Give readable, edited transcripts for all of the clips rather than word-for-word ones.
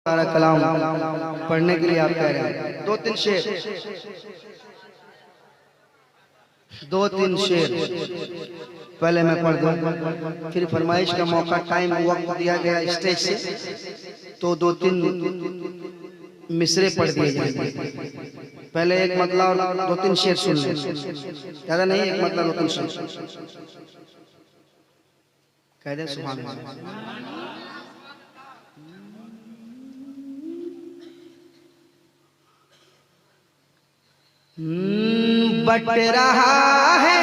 सारा कलाम पढ़ने के लिए आप कह रहे हैं। दो तीन शेर पहले मैं पढ़ दूं, फिर फरमाइश का मौका, टाइम वक्त दिया गया स्टेज से, तो दो तीन मिसरे पढ़ दिए जाएंगे। पहले एक मतलब और दो तीन शेर सुन लें, ज्यादा नहीं, एक मतलब दो तीन शेर कह दे। सुभान अल्लाह। बट रहा है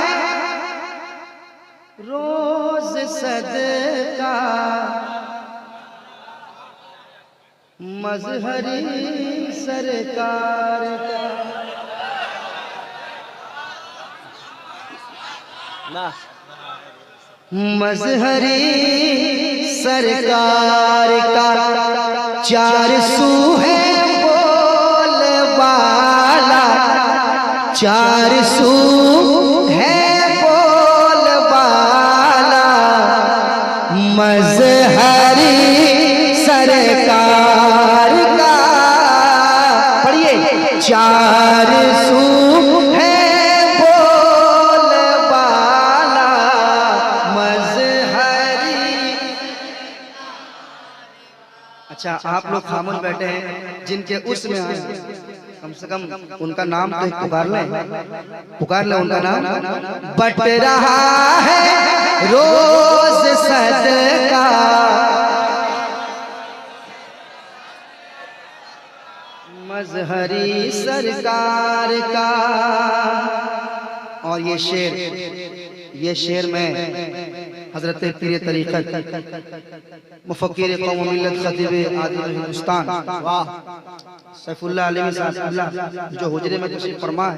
रोज सदका मजहरी सरकार का। मजहरी सरकार का 400 है बोलबाला, 400 है बोलबाला मजहरी सरकार का। पढ़िए, 400 है बोलबाला मजहरी। अच्छा, आप लोग खामोश बैठे हैं, जिनके उसमें आए कम से कम उनका नाम तो पुकार ले उनका नाम। बट रहा है रोज सदका मजहरी सरकार का। और ये शेर में हजरत पीर तरीक़त मुफक्किर कौम मिल्लत खतीब आदिल हिंदुस्तान सैफुल्लाह अलवी साहब जो हुजरे में तशरीफ फरमा है,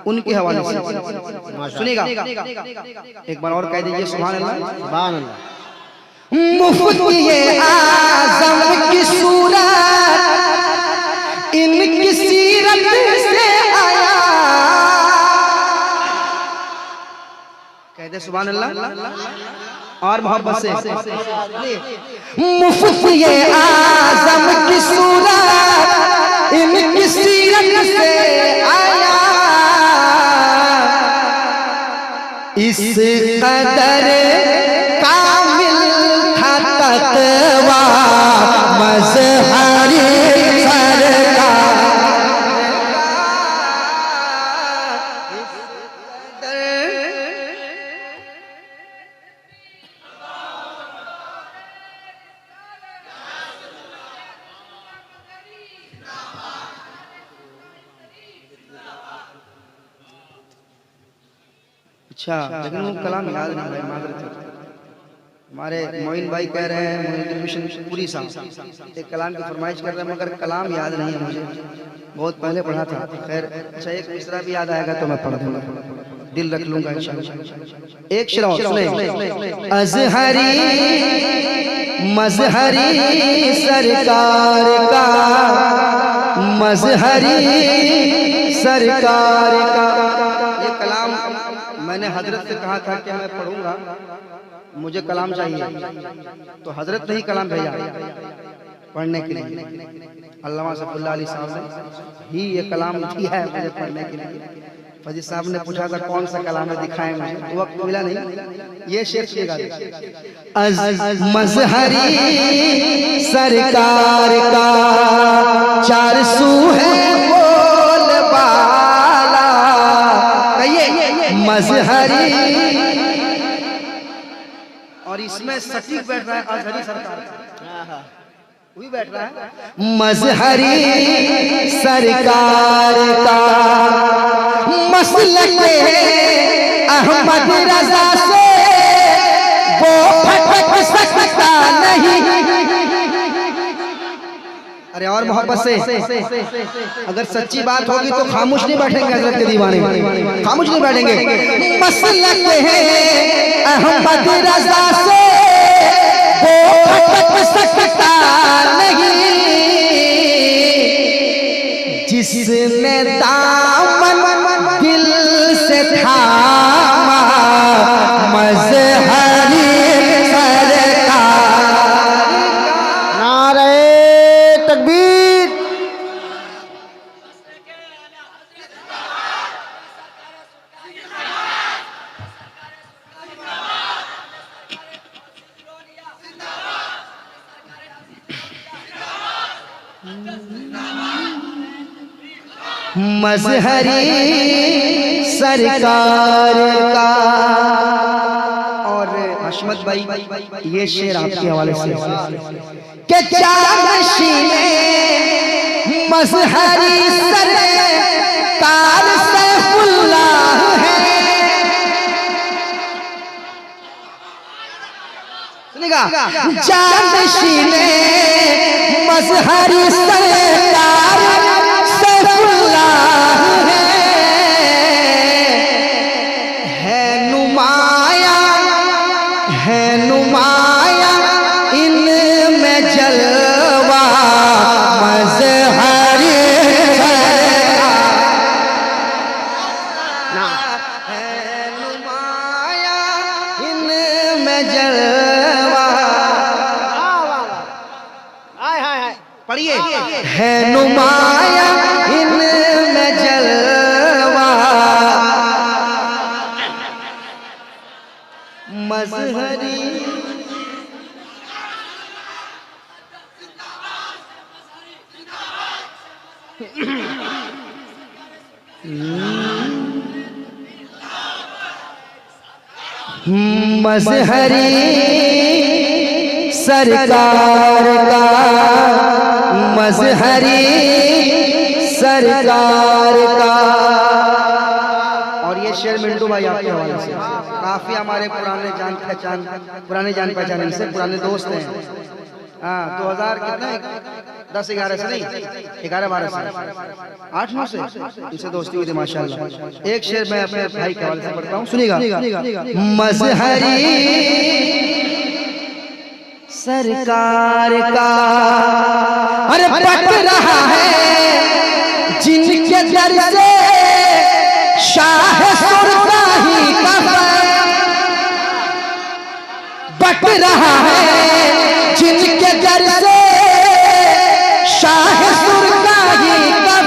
उनके हवाले से सुनिएगा। एक बार और कह दीजिए सुभान अल्लाह। सुभान अल्लाह। मुफ्ती आज़म की सूरत इनकी सीरत से आया। कह दे सुभान अल्लाह और मोहब्बत से। मुफ्ती आज़म की सूरत इनकी सीरत से आया। इस कदर कामिल था तक़वा मज़हरी सरकार। अच्छा, लेकिन वो कलाम याद नहीं भाई, माजरत है। हमारे मोइन भाई कह रहे हैं, मोइन मिशन पूरी साहब एक कलाम की फरमाइश कर रहे हैं, मगर कलाम याद नहीं है मुझे, बहुत पहले पढ़ा था। खैर, अच्छा एक मिसरा भी याद आएगा तो मैं पढ़ दूंगा, दिल रख लूंगा इंशाअल्लाह। एक शेर सुने। अज़हरी मजहरी सरकार का, मजहरी सरकार का। ये कलाम मैंने हजरत से कहा था कि मैं पढ़ूंगा, मुझे कलाम चाहिए, तो हजरत ने ही कलाम भेजा पढ़ने के लिए। अल्लामा सैफुल्लाह अली साहब ने ही ये कलाम दिया है मुझे पढ़ने के लिए। फजील साहब ने पूछा था कौन सा कलाम है, दिखाएं मुझे, तो वक्त मिला नहीं। ये शेर सुनिएगा। मजहरी सरकार का 400 है बोलबाला, कहिए मजहरी। और इसमें सटीक बैठ रहा है अज़हरी सरकार, वही बैठ रहा है मजहरी सरकार का। मसलक अहमद रज़ा से वो फटक सकता नहीं। अरे और मोहब्बत से, अगर सच्ची बात होगी तो खामोश नहीं बैठेंगे हजरत के दीवाने, खामोश नहीं बैठेंगे। मसलक है अहमद रज़ा से वो फटक सकता नहीं, जिसने दामन दिल से थामा मज़हरी सरकार। नारे मजहरी सरकार का। और हशमत भाई ये शेर आपके हवाले से कि जानशीने मजहरी सरकार सैफुल्लाह है। सुनिएगा, जानशीने मजहरी सरकार सैफुल्लाह है नुमाया इनमें जलवा मजहरी है नुमाया इनमें जलवा। पढ़िए, है नुमाया इनमें जलवा मजहरी। मजहरी सरकार का, मजहरी सरकार का। और ये शेर मिंटू भाई आपके हवाले से, काफी हमारे पुराने जान पहचान इनसे पुराने दोस्त हैं। हाँ, 2000 कितना 10-11 से नहीं, 11-12 से, 8-9 से इनसे दोस्ती हुई थी माशाल्लाह। एक शेर मैं अपने भाई के हवाले से पढ़ता हूँ, सुनिएगा। मजहरी सरकार का अरे पट रहा है जिनके दर से शाह सुरताही का बट रहा है जिनके दर से शाह सुरताही का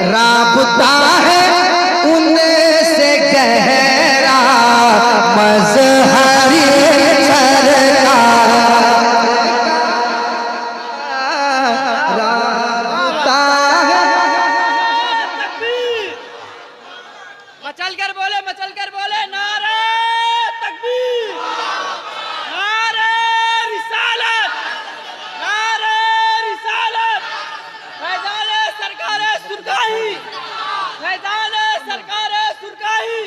राबता है उनसे गहरा मजहरी राबता है। मचल कर बोले नारे तकबीर, नारे रिसालत, फैज़ाने सरकारे सुरकाही, फैज़ाने सरकारे सुरकाही,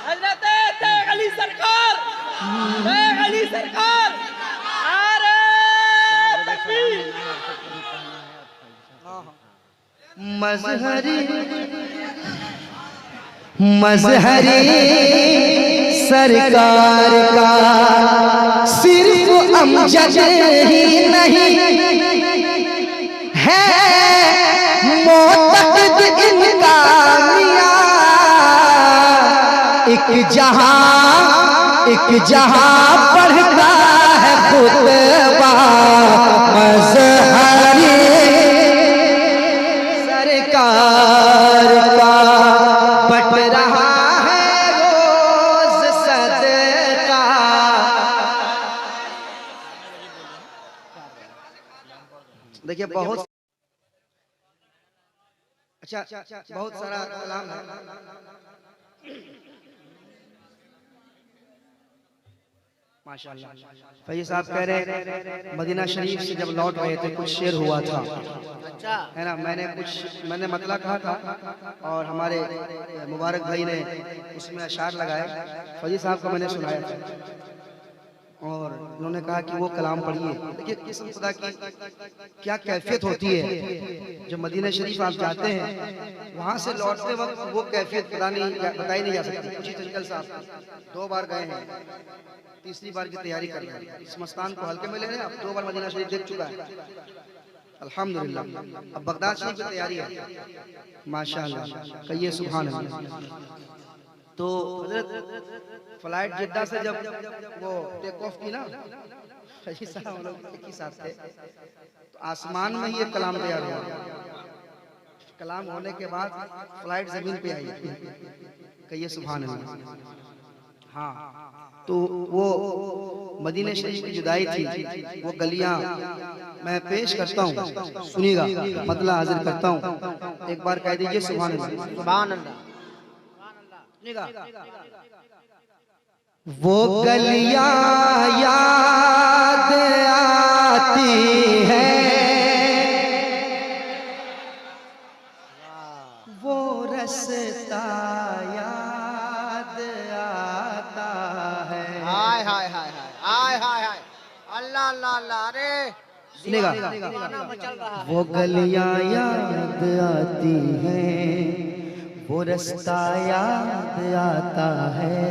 हज़रत शेख अली सरकार, नारे तकबीर। मजहरी सरकार का सिर्फ अमजद ही नहीं है मोतक़िद इनका मियां। एक जहां पढ़ता है खुतबा मजहरी सरकार का बट रहा है रोज सदका। देखिए बहुत अच्छा बहुत सारा कलाम है। माशाल्लाह। फैज़ साहब कह रहे हैं मदीना शरीफ से जब लौट रहे थे कुछ शेर हुआ था, अच्छा है ना। मैंने मतलब कहा था और हमारे मुबारक भाई ने उसमें अशार लगाए। फैज़ साहब को मैंने सुनाया था और उन्होंने कहा कि वो कलाम पढ़िए। देखिए किस्म खुदा की क्या कैफियत होती है। जब मदीना शरीफ आप जाते हैं वहाँ से लौटते वक्त वो कैफियत बताई नहीं जा सकती। कुछ चंचल साहब 2 बार गए हैं, तीसरी बार की तैयारी कर रहे हैं। इस मस्तान को हल्के में ले रहे हैं। अब 2 बार मदीना शरीफ देख चुका है अल्हम्दुलिल्लाह। अब बगदाद शरीफ की तैयारी है माशाअल्लाह। कहिए सुभान अल्लाह। तो हजरत फ्लाइट जिद्दा से जब वो टेक ऑफ की ना, हम लोग एक ही साथ थे, तो आसमान में ही एक कलाम तैयार हुआ। कलाम होने के बाद फ्लाइट जमीन पे आई कहिए सुभान अल्लाह। हाँ, तो वो मदीने शरीफ की जुदाई थी, वो गलियां मैं पेश करता हूँ, सुनिएगा, मतलब हाजिर करता हूँ। एक बार कह दीजिए सुभान अल्लाह। सुभान अल्लाह। वो गलियां याद आती है, वो रास्ता याद आता है। हाय हाय हाय हाय हाय हाय हाय, अल्लाह अल्लाह अल्लाह। अरे सुनेगा, दीवाना मचल रहा है। वो गलियां याद आती हैं, वो रास्ता याद आता है,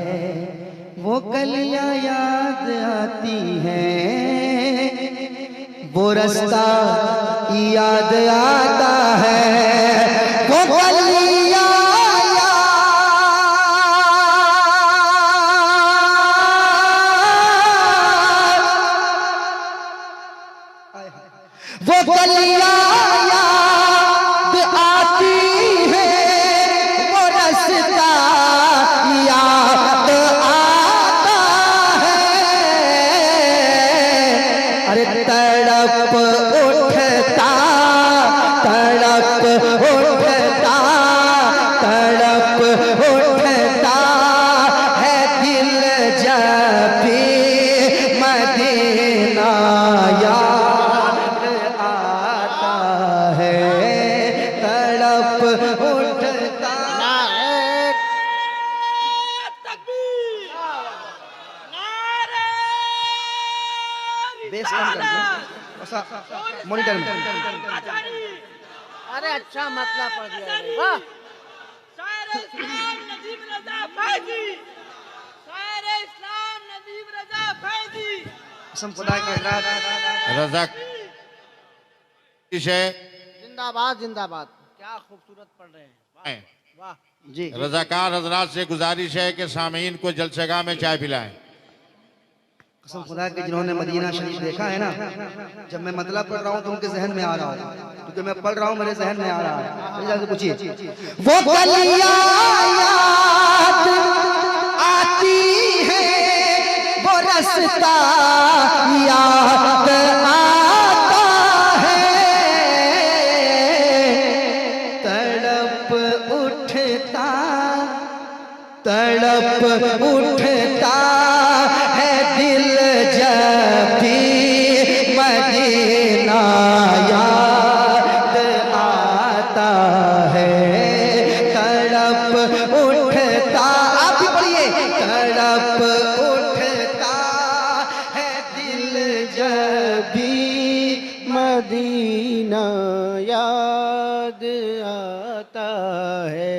वो गलियां याद आती हैं, वो रास्ता याद आता है, वो गलियां वो गलियां याद आती है, वो रास्ता याद आता है। अरे तड़प उठता, तड़प उठता, तड़प उठता है दिल जब भी मदीना याद आता है, तड़प उठता। तकबीर, नारे बेस कम कर दो, ऐसा मॉनिटर में। अरे अच्छा मतलब पढ़ दिया रे, वाह। शायर इस्लाम नजीब रजा फैजी, शायर इस्लाम नजीब रजा फैजी। कसम खुदा के रात रज़ा है जिंदाबाद जिंदाबाद। क्या खूबसूरत पढ़ रहे हैं, वाह वाह। जी। रज़ाकार हजरात से गुजारिश है कि सामीन को जलसेगाह में चाय पिलाएं। कसम खुदा के जिन्होंने मदीना शरीफ देखा है ना, जब मैं मतलब पढ़ रहा हूँ तो उनके जहन में आ रहा हूँ, क्योंकि मैं पढ़ रहा हूँ मेरे जहन में आ रहा है। जाके पूछिए, वो गलियां याद आती है, वो रास्ता याद आता है, तड़प उठता, तड़प उठता है दिल जब भी मदीना याद आता है, तड़प उठता। आप भी पढ़िए, तड़प उठता है दिल जब भी मदीना याद आता है।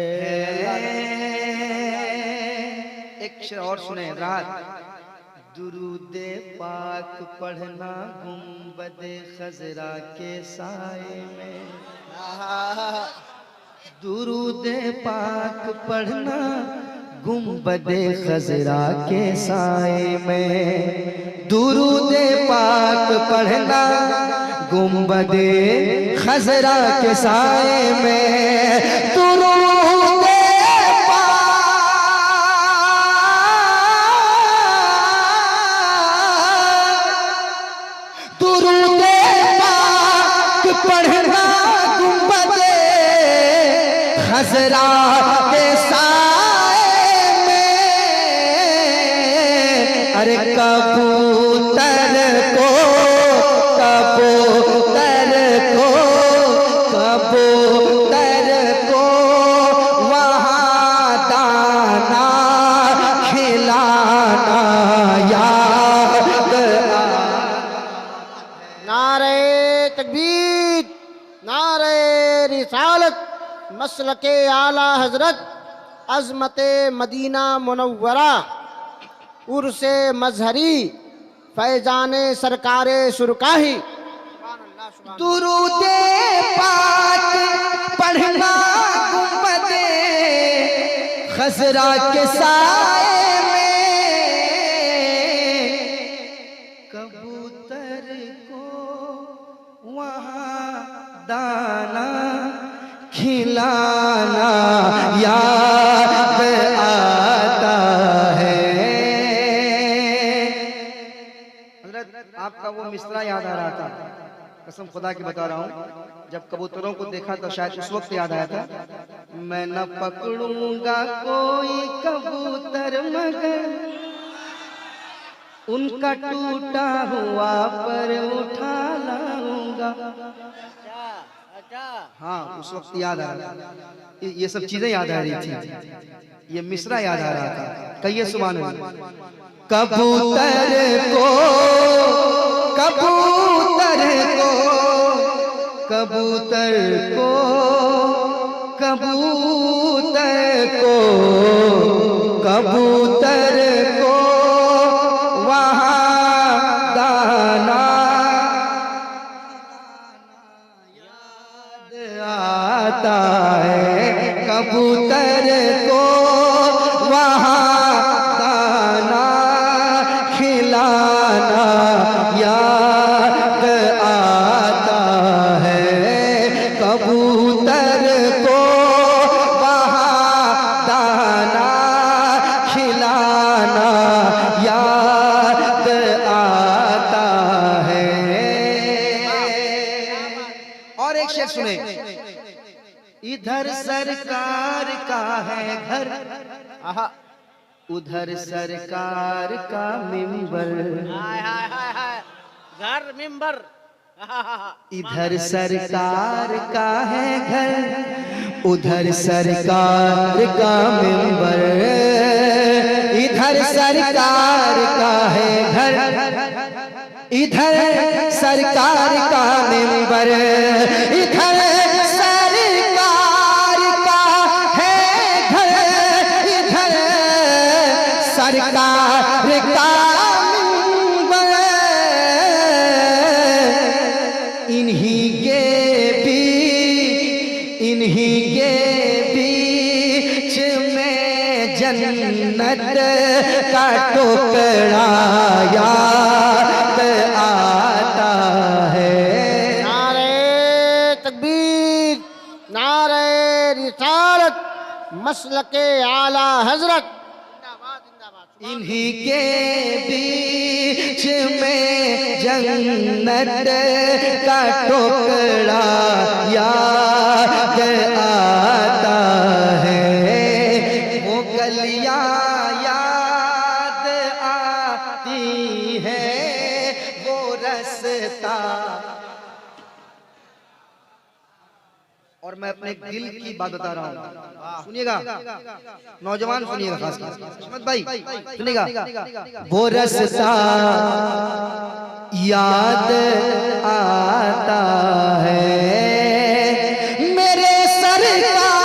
एक शेर और सुने, रात दुरूदे पाक पढ़ना गुंबदे खजरा के साए में, दुरूदे पाक पढ़ना गुंबदे खजरा के साए में, दुरूदे पाक पढ़ना गुंबदे खजरा के साए में, दुरूदे दुरूदे पाक पढ़ना गुंबदे खजरा के साए में। अरे कबूतर को, कबूतर को, कबूतर को वहाँ दाना खिलाना याद नारे तकबीर, नारे रिसालत, मसलके आला हजरत, अजमते मदीना मुनव्वरा, उर्से मजहरी, फैजाने सरकारे सुरकाही। दुरूदे पाक पढ़ना गुंबदे खजरा के साए में, कबूतर को वहाँ दाना खिलाना याद कसम खुदा की बता रहा हूँ, जब कबूतरों को देखा तो शायद उस वक्त याद आया था, मैं न पकड़ूंगा कोई कबूतर मगर उनका टूटा हुआ पर उठा लाऊंगा। अच्छा अच्छा। हाँ, उस वक्त याद आ रहा था, ये सब चीजें याद आ रही थी, ये मिसरा याद आ रहा था। कहिए सुभान अल्लाह। कबूतर को कबूतर को कबूतर को कबूतर को कबूतर को वहाँ दाना याद आता है, कबूतर को वहाँ दाना खिलाना याद आता है, कबूतर को वहाँ दाना खिलाना याद आता है। और एक शेर सुने, इधर सरकार का है घर, आहा। उधर सरकार का मिंबर, हाय हाय हाय हाय। घर मिंबर। इधर सरकार का है घर, उधर सरकार का मिंबर, इधर सरकार का है घर, इधर सरकार का मिंबर, इधर सरकार का है घर, इधर सरकार का मिंबर, इन्हीं के बीच में जन्नत का टुकड़ा याद आता है। नारे तकबीर, नारे रिसालत, मसलके आला हजरत। जिंदाबाद जिंदाबाद। इन्हीं के बीच में जन्नत का टुकड़ा याद आता है, वो गलियां याद आती है, वो रास्ता। और मैं अपने दिल की बात बता रहा हूँ, सुनिएगा नौजवान, सुनिएगा खास अहमद भाई, सुनिएगा। वो रास्ता याद आता है मेरे सरकार,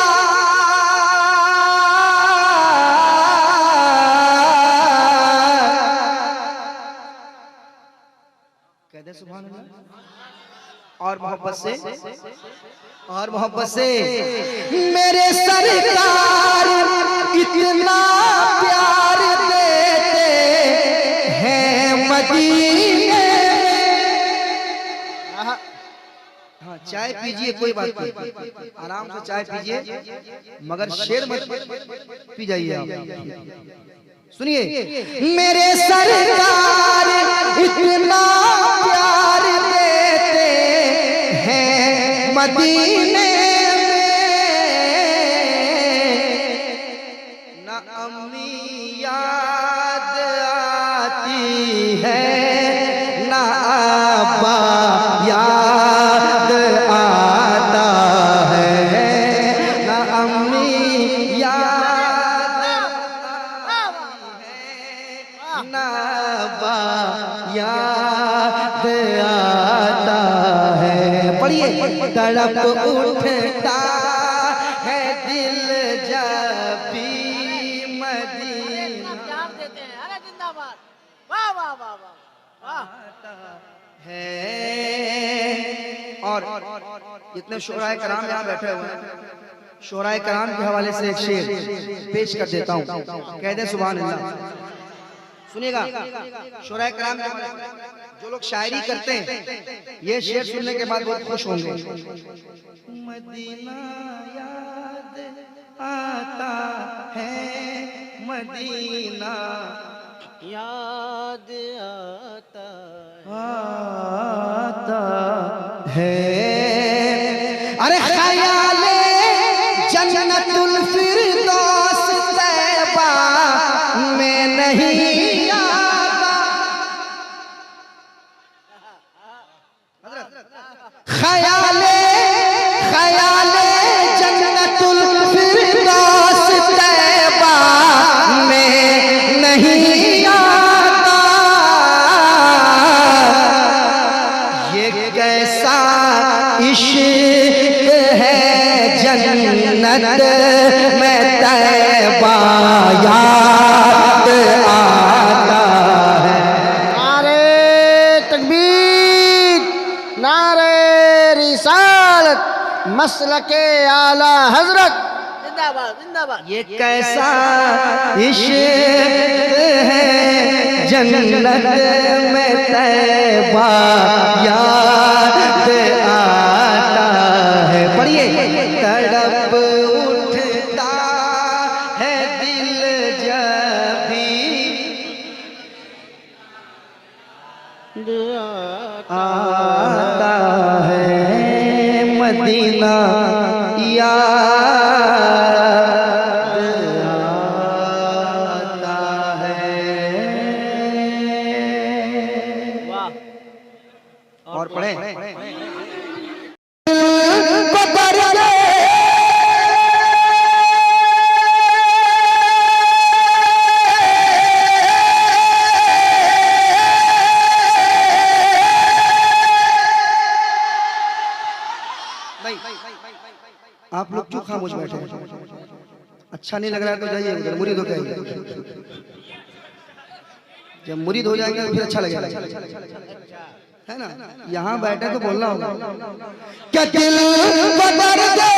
कहते सुभान अल्लाह। और मोहब्बत से, और मोहब्बत से, मेरे सरकार इतना प्यार देते हैं मदीने। हाँ, चाय पीजिए, कोई बात नहीं, आराम से चाय पीजिए, मगर शेर मत पी जाइए आप। सुनिए, मेरे सरकार इतना प्यार देते हैं मदीने में, न अम्मी याद आती है, न अब्बा याद आता है, न अम्मी याद आती है, न अब्बा याद आता है। पढ़िए, तड़प उठता है दिल जब भी मदीना प्यार देते हैं। अरे जिंदाबाद। वाह वाह वाह वाह वाह। है। और जितने शोराए कराम यहाँ बैठे हुए हैं, शोराए कराम के हवाले से एक शेर पेश कर देता हूँ, कह दे सुभान अल्लाह। सुनिएगा, शोराए कराम के हवाले से जो लोग शायरी करते हैं, ये शेर सुनने के बाद बहुत खुश होंगे। मदीना याद आता है, मदीना याद आता आता है। अरे ख्याले जन्नतुल फिरदौस तैबा में नहीं आता। ख्याले जन्नतुल फिरदौस तैबा में नहीं आता। ये कैसा इश्क है जन्नत में तैबा याद आता है। नारे तकबीर, नारे रिसालत, मसलके आला हजरत जिंदाबाद जिंदाबाद। ये कैसा इश्क है जन्नत में तैबा याद आता है। पढ़िए। तड़प उठता है दिल जब भी आता है मदीना याद आता है। और पढ़े। आप लोग क्यों खामोश बैठे हैं? अच्छा नहीं लग रहा है तो जाइए उधर, मुरीद हो जाएंगे। जब मुरीद हो जाएंगे तो फिर अच्छा लगेगा, है ना? यहाँ बैठे तो बोलना होगा। क्या दिल बदल दे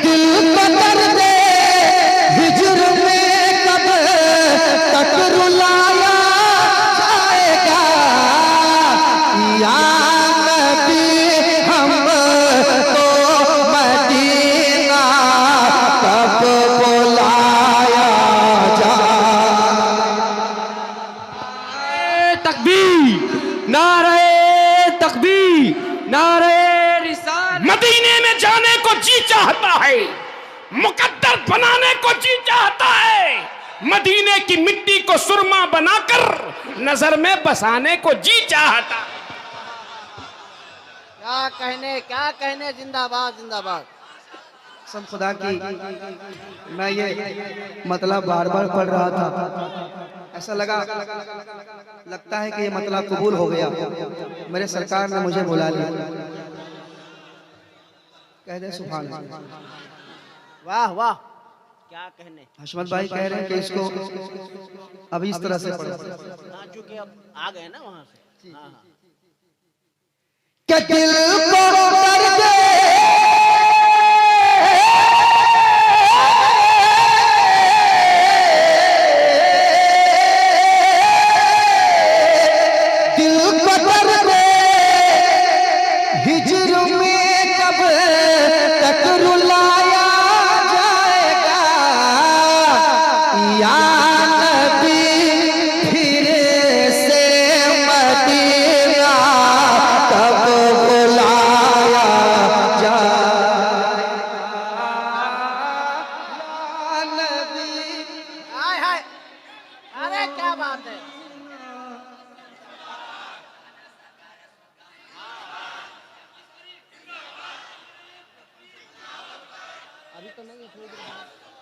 दिल बदल दे हिजर में कब तक रुलाया जाएगा। या नबी हमको मदीना कब बुलाया जाए। तकबीर, नारे तकबीर, नारे रिसालत। मदीने में जाने को जी चाहता है, मुकद्दर बनाने को जी चाहता है, मदीने की मिट्टी को सुरमा बनाकर नजर में बसाने को जी चाहता। क्या कहने जिंदाबाद जिंदाबाद। सब खुदा की। मैं ये मतलब बार बार पढ़ रहा था, ऐसा लगता है कि ये मतलब कबूल हो गया। मेरे सरकार ने मुझे बुला लिया। कह दे सुभान अल्लाह। वाह वाह, क्या कहने। हशमत भाई कह रहे हैं कि इसको अभी इस तरह से पढ़ो। चूंकि अब आ गए ना वहां से। हाँ हाँ। क्या दिल को दर्द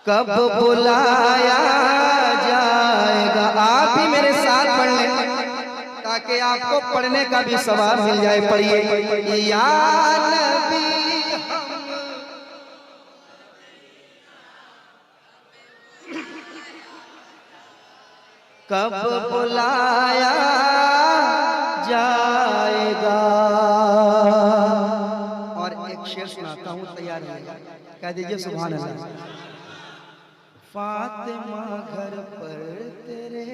कब बुलाया जाएगा। आप भी मेरे साथ पढ़ लें ताकि आपको पढ़ने का भी सवाब मिल जाए। पढ़िए। या नबी कब बुलाया जाएगा। और एक शेर सुनाता हूँ, तैयार है, कह दीजिए सुभान अल्लाह। फातिमा घर पर तेरे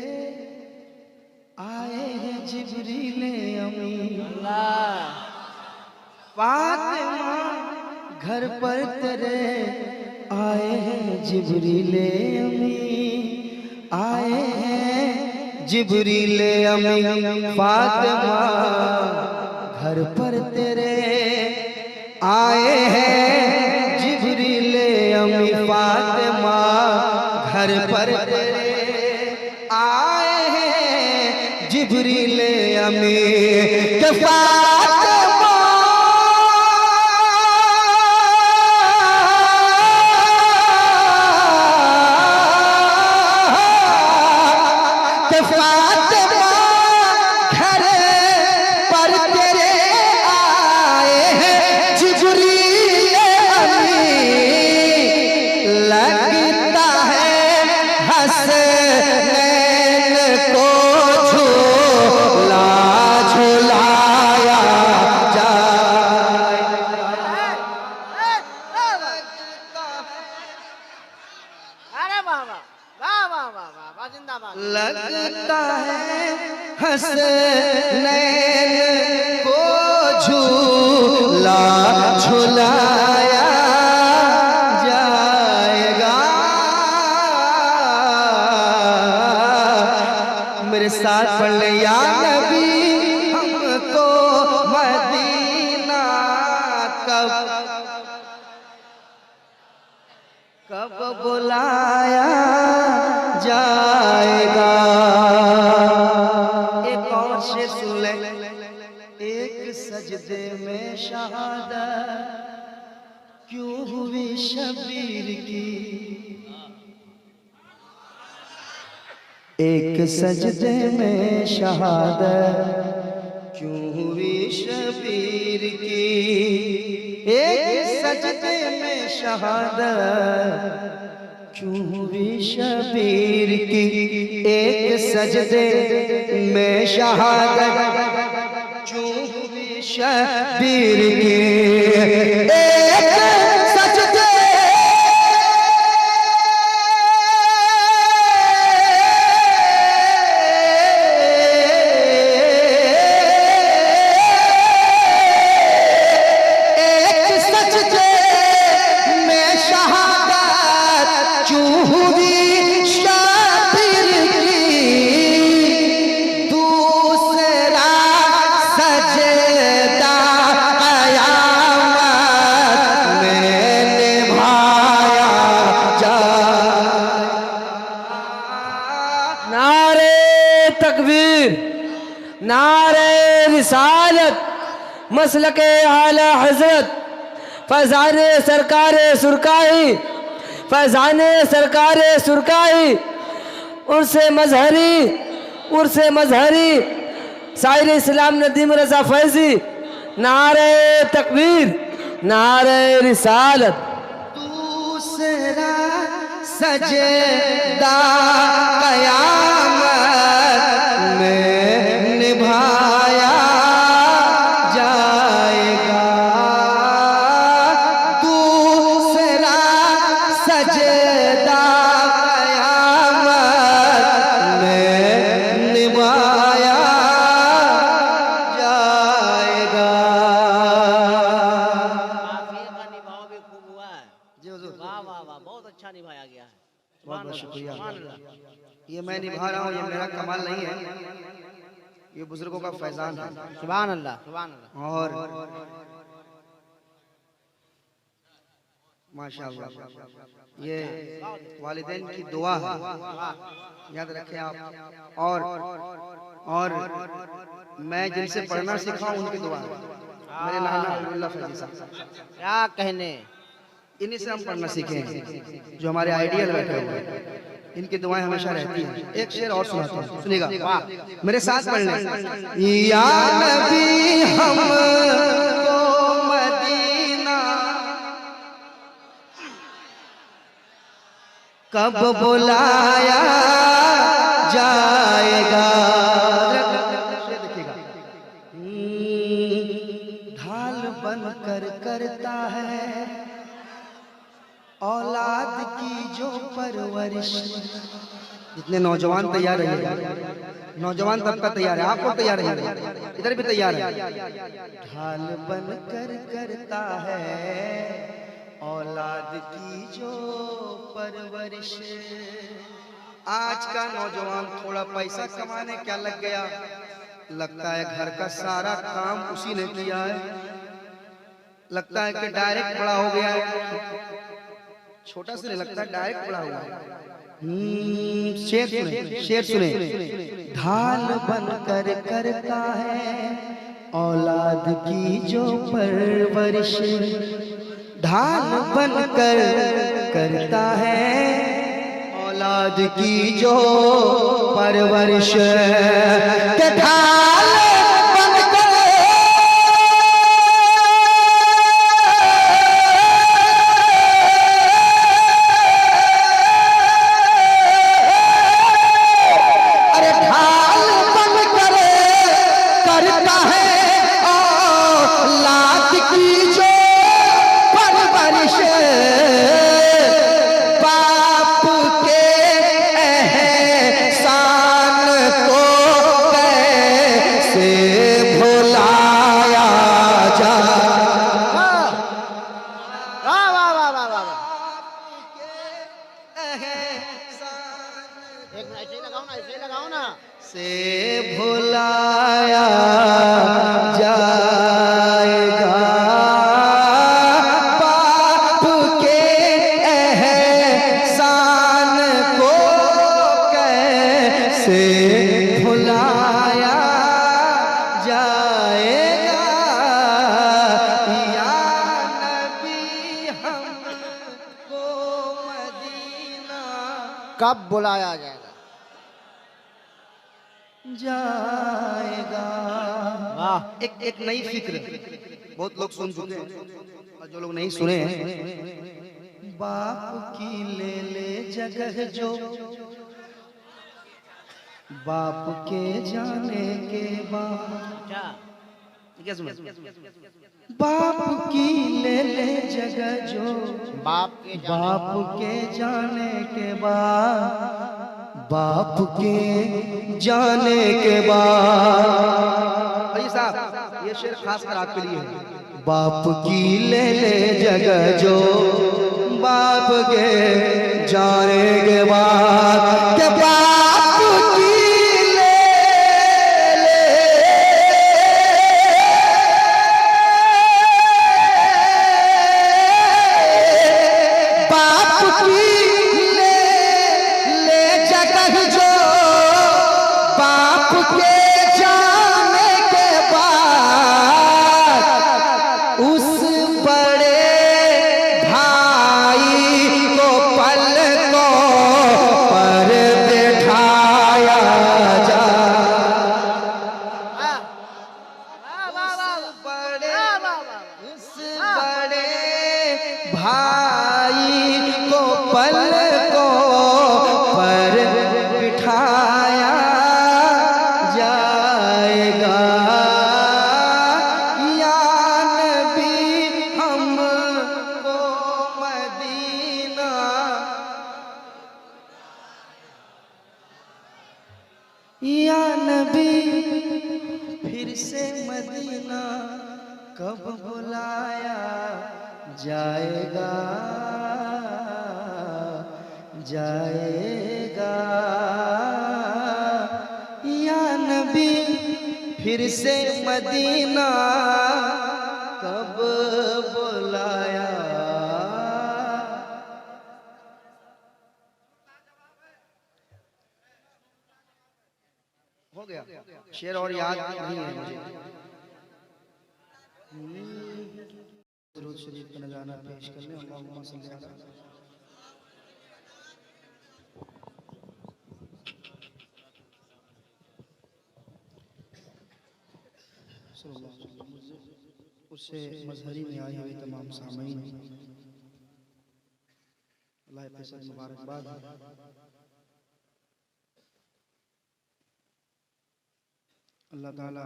आए हैं जिब्रील अमीन। फातिमा घर पर तेरे आए हैं जिब्रील अमीन, आए हैं जिब्रील अमीन। फातिमा घर पर तेरे आए हैं जिब्रील अमीन। फातिमा घर पर तेरे आए हैं जिब्रील अमीन। के फातिमा के फातिमा घर पर तेरे आए हैं जिब्रील अमीन। लगता है हसनैन को झूला झुलाया जाए। अरे वाह वाह वाह वाह वाह वाह वाह जिंदाबाद। लगता है हसनैन को झूला झुलाया जाएगा। मेरे साथ पढ़ ले या नबी हमको मदीना कब बुलाया जाएगा। एक और शेर सुन ले। एक सजदे में शहादत क्यों हुई शबीर की। एक सजदे में शहादत क्यों हुई शबीर की। एक सजदे में शहादत क्यों हुई शबीर की। एक सजदे में शहादत क्यों हुई शबीर की। एक सजदे नारे रिसालत मसलके आला हजरत फैज़ाने सरकारे सुरकाई, फैज़ाने सरकारे सुरकाई। उर्से मजहरी शायर इस्लाम नदीम रज़ा फैज़ी। नारे तकबीर नारे रिसालत। दूसरा सजदा क़यामत में निभाया जाएगा। दूसरा सजदा क़यामत में निभाया जाएगा। काफिले का निभाव भी खूब हुआ है। वाह वाह वाह बहुत अच्छा निभाया गया है। बहुत बहुत शुक्रिया। सुभान अल्लाह। ये मैं निभा रहा हूँ, ये मेरा कमाल नहीं है, ये बुजुर्गों का फैजान है। सुभान अल्लाह सुभान अल्लाह। और माशाअल्लाह ये वालिदैन की दुआ है, याद रखें आप। और मैं जिनसे पढ़ना सीखा हूँ उनकी दुआ है। मेरे नाना अब्दुल्ला फैजी साहब, क्या कहने। इन्हीं से हम पढ़ना सीखे हैं, जो हमारे आइडियल बैठे हुए हैं। इनकी दुआएं हमेशा रहती हैं। एक शेर और सुनाता हूँ, सुनिएगा। मेरे साथ पढ़ लें। या नबी हमको मदीना कब बुलाया जाएगा। देखिएगा, ढाल बन कर करता है औलाद की जो परवरिश। जितने नौजवान तैयार है, नौजवान तबका तैयार है, आप लोग तैयार है, इधर भी तैयार है। ढाल बन कर करता है औलाद की जो परवरिश। आज का नौजवान थोड़ा पैसा कमाने क्या लग गया, लगता है घर का सारा काम उसी ने किया है, लगता है कि डायरेक्ट बड़ा हो गया है, छोटा से नहीं लगता है डायरेक्ट बड़ा हुआ है। शेर सुने, शेर सुने। ढाल बनकर करता है औलाद की जो परवरिश। ढाल बनकर करता है औलाद की जो परवरिश। के ढाल बनकर ऐसे लगाओ ना से भुलाया जाएगा बाप के एहसान को कैसे भुलाया जाएगा। या नबी हमको मदीना कब बुलाया जाएगा? जाएगा। वाह, एक नई फिक्र, बहुत लोग सुन चुके हैं और जो लोग नहीं सुने हैं। बाप की ले ले जगह जो बाप के जाने के बाद। अच्छा क्या सुना? बाप की ले ले जगह जो बाप के जाने के बाद, बाप के जाने के बाद। भाई साहब, ये शेर खास कर आपके लिए है। बाप की ले ले जगह जो बाप के जाने के बाद, के बाप की ले ले बाप की ले ले जगह जो बाप के जाने के बाद, उस बड़े भाई को पलकों पर बिठाया जा। उस बड़े भाई को पलकों पर बिठाया जाएगा। या नबी हमको मदीना, या नबी फिर से मदीना कब बुलाया जाएगा, जाएगा। या नबी फिर से मदीना कब बुलाया। हो गया शेर और याद नहीं है मुझे। दुरूद शरीफ का नज़ारा पेश कर लें। अल्लाहुम्मा सल्ली अला उससे मजहरी में आए हुए तमाम सामीन अल्लाह पे सब मुबारकबाद। अल्लाह ताला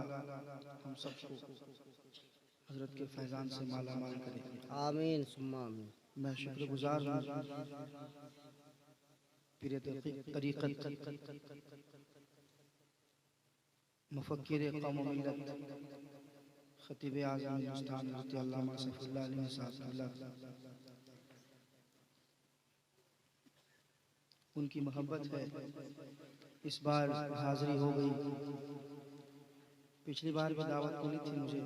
हम सबको हजरत के फैजान से माला माल करे। आमीन सुम्मा आमीन। मैं शुक्रगुजार हूँ पीर तरीक़त मुफक्किर कौम मिल्लत खतीब आज़म हिंदुस्तान हज़रत अल्लामा सैफुल्लाह अलवी साहब, उनकी मोहब्बत है इस बार हाज़िरी हो गई। पिछली बार भी दावत मिली थी मुझे,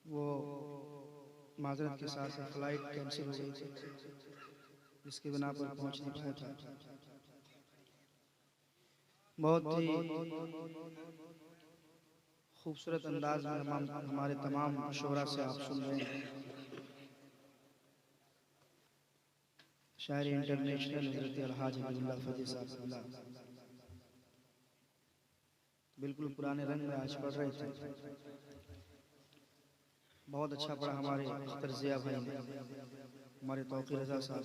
वो माजरत के साथ फ्लाइट कैंसिल हो गई थी, जिसके बिना पर पहुंच नहीं पाया था। बहुत ही खूबसूरत अंदाज में हमारे तमाम शोरा से आप सुन रहे हैं। शायर इंटरनेशनल हज़रत अलहाज हबीबुल्लाह फज़ी साहब बिल्कुल पुराने रंग में आज पढ़ रहे थे। बहुत अच्छा पढ़ा हमारे अख्तर ज़िया भाई ने, हमारे तौक़ीर रज़ा साहब,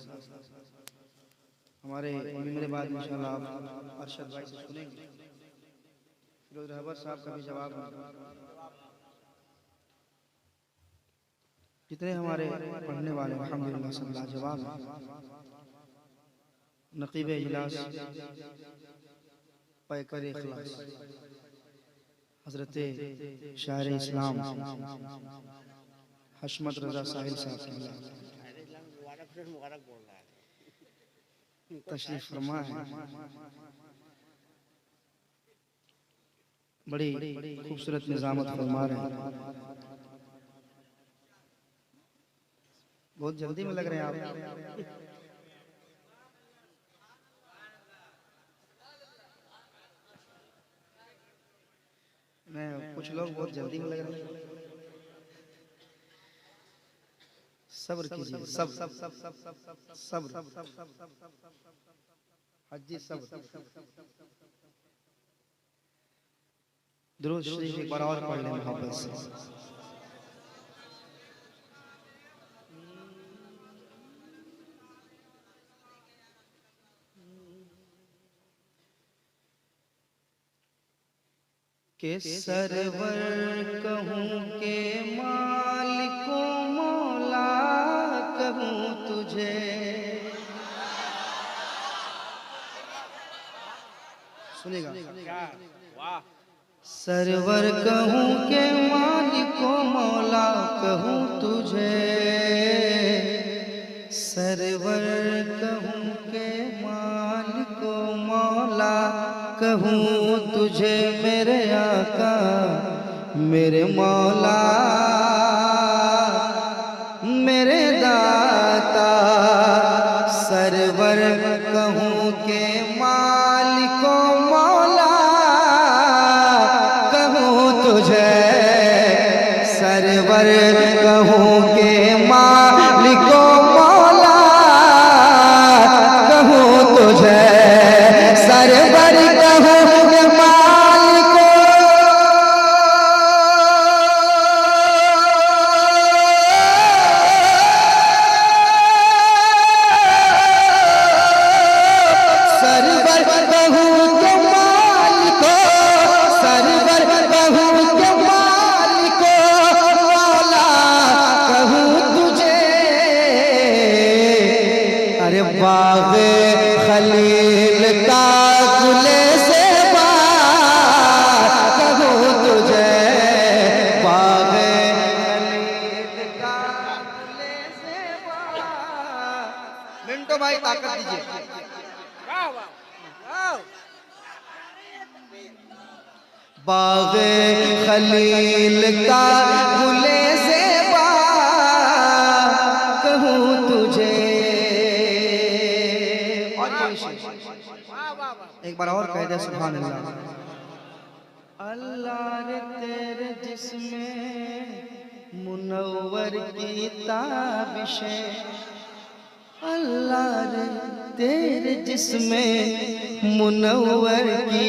हमारे मेरे बाद इंशाअल्लाह आप अरशद भाई से सुनेंगे। फिरोज रहबर साहब का भी जवाब है। जितने हमारे पढ़ने वाले अल्हम्दुलिल्लाह सब लाजवाब हैं। नक़ीब इजलास पैकर इखलास हज़रत शायर इस्लाम हशमत रज़ा साहिल साहब तशरीफ फरमा है। बड़ी खूबसूरत निज़ामत फरमा रहे हैं। बहुत जल्दी में लग रहे हैं आप। कुछ लोग बहुत जल्दी में लग रहे हैं। सब्र कीजिए, सब्र सब्र हजी सब्र। दुरूद शरीफ एक बार और पढ़ लें मोहब्बत से। के सरवर कहूँ के मालिको मौला कहूँ तुझे, सुनेगा सरवर कहूँ के मालिको मौला कहूँ तुझे, सरवर कहूँ के मालिको मौला कहूँ तुझे मेरे आका मेरे मौला मेरे दाता, सरवर कहूँ के मालिको मौला कहूँ तुझे, सरवर कहूँ के मालिको मौला कहूँ तुझे, सरवर कहूँ के मालिको सरवर कहूँ के मालिको, सरवर कहूँ के मालिको मौला कहूँ तुझे, अरे बाग़ खलील का गुले से कहूँ तुझे, बाग़ खलील का गुले से मिंटो भाई ताकत दीजिए। बाग़ खलील का गुले से कहूँ तुझे। और कोई शेर एक बार और कह दे सुभान अल्लाह। अल्लाह रे तेरे जिस्मे मुनव्वर की ताबिशें, अल्लाह रे तेरे जिस्मे मुनव्वर की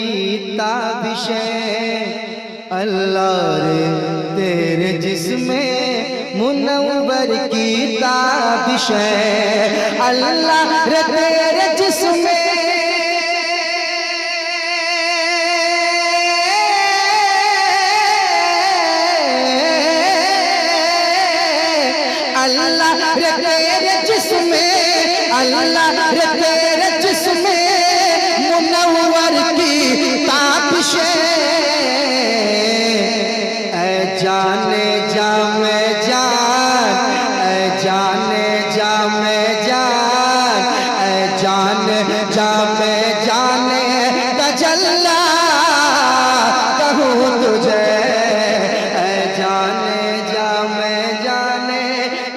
ताबिशें, अल्लाह रे तेरे जिस्मे मुनव्वर की ताबिशें, अल्लाह रे तेरे जिस्मे अल्लाह रे तेरे जिस्में, अल्लाह रे तेरे जिस्में मुनव्वर की ताबिशें, ऐ जाने जा मैं जान, ऐ जाने जा मैं जान, ऐ जाने जा मैं जाने तजल्ला कहूँ तुझे, ऐ जाने जा मैं जाने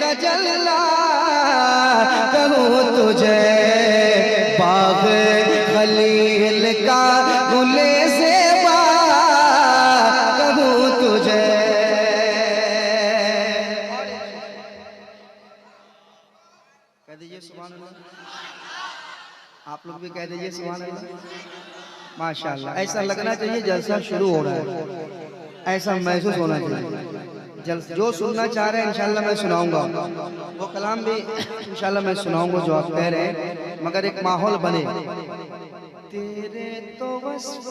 तजल्ला कहूँ तुझे, बाग खलील का गुले ज़ेबा कहूँ तुझे। कह दीजिए सुभान अल्लाह, आप लोग भी कह दीजिए सुभान अल्लाह। माशाअल्लाह, ऐसा लगना चाहिए जलसा शुरू हो रहा है, ऐसा महसूस होना चाहिए। जो सुनना चाह रहे हैं इंशाल्लाह मैं सुनाऊंगा, वो कलाम भी इंशाल्लाह मैं सुनाऊंगा जो आप कह रहे हैं, मगर एक माहौल बने। तेरे तो वस्फ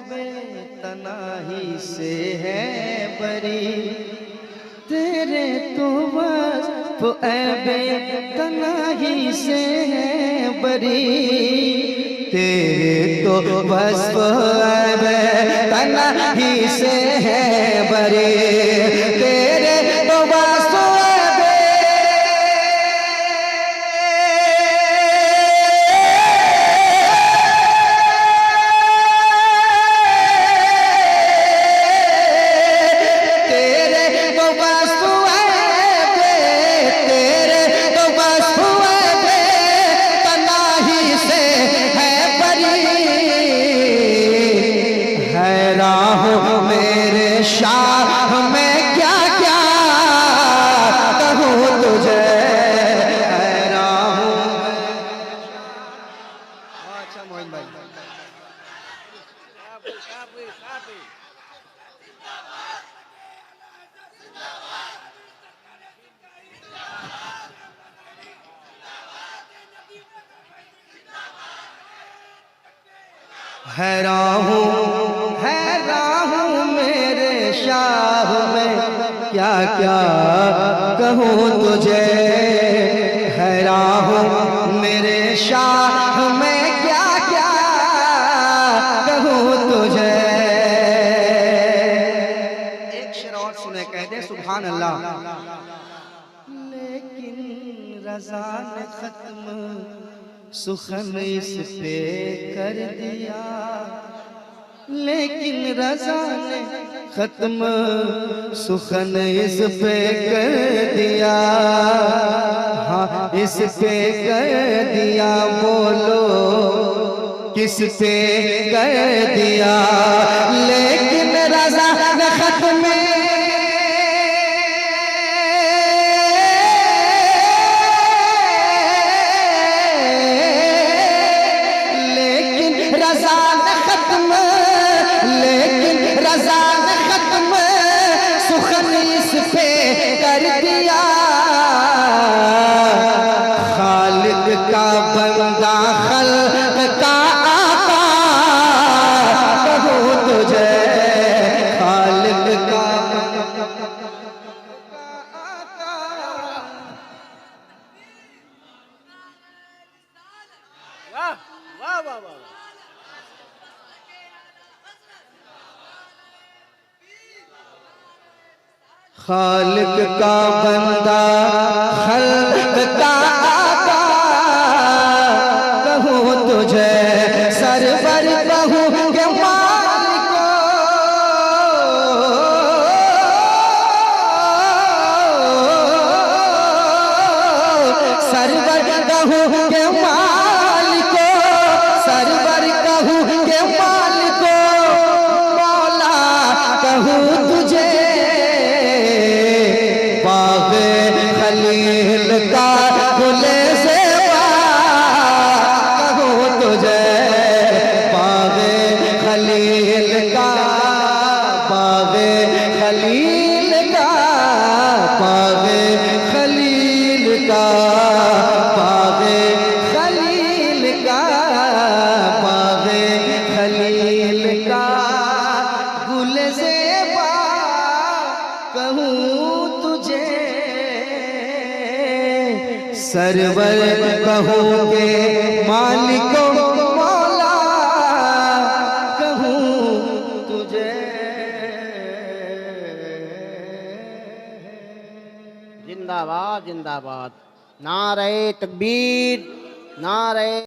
बेतनाही से है बरी, तेरे तो वस्फ बेतनाही से है बरी, तेरे तो वस्फ बेतनाही से है बरी, तेरे तो वस्फ शाह मैं क्या क्या कहूँ तुझे, हैरान हूँ। अच्छा मोहिन भाई, हैरान हूँ मेरे शाह में क्या क्या कहूँ तुझे, हैरान हूँ मेरे शाह में क्या क्या कहूँ तुझे। एक शेर और सुने, कहते सुभान अल्लाह। लेकिन रज़ा ने खत्म सुखन इस पे कर दिया, लेकिन रज़ा ने खत्म सुखन इस पे कर दिया, हाँ इस पे कर दिया, बोलो किस पे कर दिया, लेकिन रज़ा ने खत्म कर दिया, खालिक का बंदा खल्क का आका कहूँ तुझे, खालिक का बंदा आका। वाह वाह वाह वाह, खालिक का बंदा खल्क का आका कहूँ तुझे, सरवर कहूँ के मालिक को, सरवर कहूँ के मालिक को, सरवर कहूँ के मालिक को, मौला कहूँ तुझे, बाग खलील का गुले ज़ेबा कहूँ तुझे, बाग खलील का, बाग खलील का, बाग खलील का, बाग खलील का, बाग खलील का गुले ज़ेबा कहूँ तुझे, सरवर कहूँ के मालिको मौला कहूँ तुझे। जिंदाबाद जिंदाबाद। नारे तकबीर, नारे